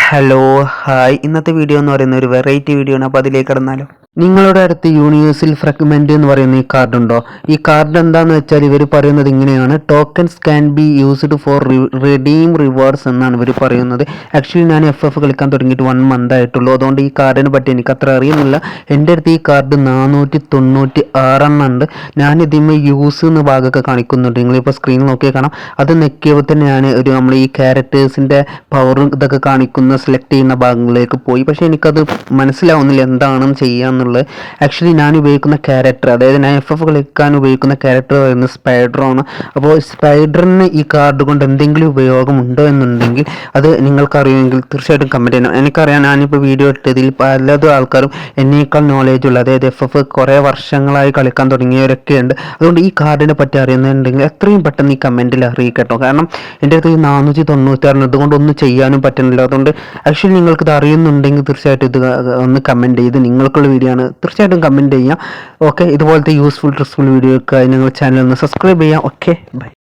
Hello hi ഇന്നത്തെ video എന്ന് പറയുന്ന ഒരു വെറൈറ്റി വീഡിയോ ആണ്. അപ്പോൾ അതിലേക്ക് കടന്നാലോ. നിങ്ങളുടെ അടുത്ത് യൂണിവേഴ്സൽ ഫ്രാഗ്മെന്റ് എന്ന് പറയുന്ന ഈ കാർഡ് ഉണ്ടോ? ഈ കാർഡ് എന്താണെന്ന് വെച്ചാൽ ഇവർ പറയുന്നത് ഇങ്ങനെയാണ്: tokens can be used for redeem rewards എന്നാണ് ഇവർ പറയുന്നത്. ആക്ച്വലി ഞാൻ FF കളിക്കാൻ തുടങ്ങിയിട്ട് 1 മന്ത് ആയിട്ടുള്ളൂ. അതുകൊണ്ട് ഈ കാർഡിനെ പറ്റി എനിക്ക് അത്ര അറിയുന്നില്ല. എൻ്റെ അടുത്ത് ഈ കാർഡ് 496 ഉണ്ട്. ഞാൻ ഇതിന്മേൽ യൂസ് എന്ന ഭാഗമൊക്കെ കാണിക്കുന്നുണ്ട്. നിങ്ങളിപ്പോൾ സ്ക്രീനിൽ നോക്കിയാൽ കാണാം. അത് നെക്കിയപ്പോൾ തന്നെ ഞാൻ നമ്മൾ ഈ ക്യാരക്ടേഴ്സിൻ്റെ പവറും ഇതൊക്കെ കാണിക്കുന്ന സെലക്ട് ചെയ്യുന്ന ഭാഗങ്ങളിലേക്ക് പോയി. പക്ഷേ എനിക്കത് മനസ്സിലാവുന്നില്ല എന്താണെന്ന് ചെയ്യാമെന്നുള്ളത്. ആക്ച്വലി ഞാൻ ഉപയോഗിക്കുന്ന ക്യാരക്ടർ, അതായത് ഞാൻ FF കളിക്കാൻ ഉപയോഗിക്കുന്ന ക്യാരക്ടർ പറയുന്നത് സ്പൈഡറാണ്. അപ്പോൾ സ്പൈഡറിന് ഈ കാർഡ് കൊണ്ട് എന്തെങ്കിലും ഉപയോഗമുണ്ടോ എന്നുണ്ടെങ്കിൽ അത് നിങ്ങൾക്കറിയുമെങ്കിൽ തീർച്ചയായിട്ടും കമൻറ്റ് ചെയ്യണം. എനിക്കറിയാം, ഞാനിപ്പോൾ വീഡിയോ ഇട്ടതിൽ പലതും ആൾക്കാരും എന്നേക്കാൾ നോളേജുള്ള, അതായത് FF കുറേ വർഷങ്ങളായി കളിക്കാൻ തുടങ്ങിയവരൊക്കെ ഉണ്ട്. അതുകൊണ്ട് ഈ കാർഡിനെ പറ്റി അറിയുന്നുണ്ടെങ്കിൽ എത്രയും പെട്ടെന്ന് ഈ കമൻറ്റിൽ അറിയിക്കട്ടോ. കാരണം എൻ്റെ അടുത്ത് ഈ 496 ഇതുകൊണ്ട് ഒന്നും ചെയ്യാനും പറ്റുന്നില്ല. അതുകൊണ്ട് ആക്ച്വലി നിങ്ങൾക്കിത് അറിയുന്നുണ്ടെങ്കിൽ തീർച്ചയായിട്ടും ഇത് ഒന്ന് കമൻറ്റ് ചെയ്ത്, നിങ്ങൾക്കുള്ള വീഡിയോ ആണ്, തീർച്ചയായിട്ടും കമൻറ്റ് ചെയ്യാം. ഓക്കെ, ഇതുപോലത്തെ യൂസ്ഫുൾ ട്രിസ്ഫുൾ വീഡിയോക്കായി ഞങ്ങൾ ചാനൽ ഒന്ന് സബ്സ്ക്രൈബ് ചെയ്യാം. Okay, by.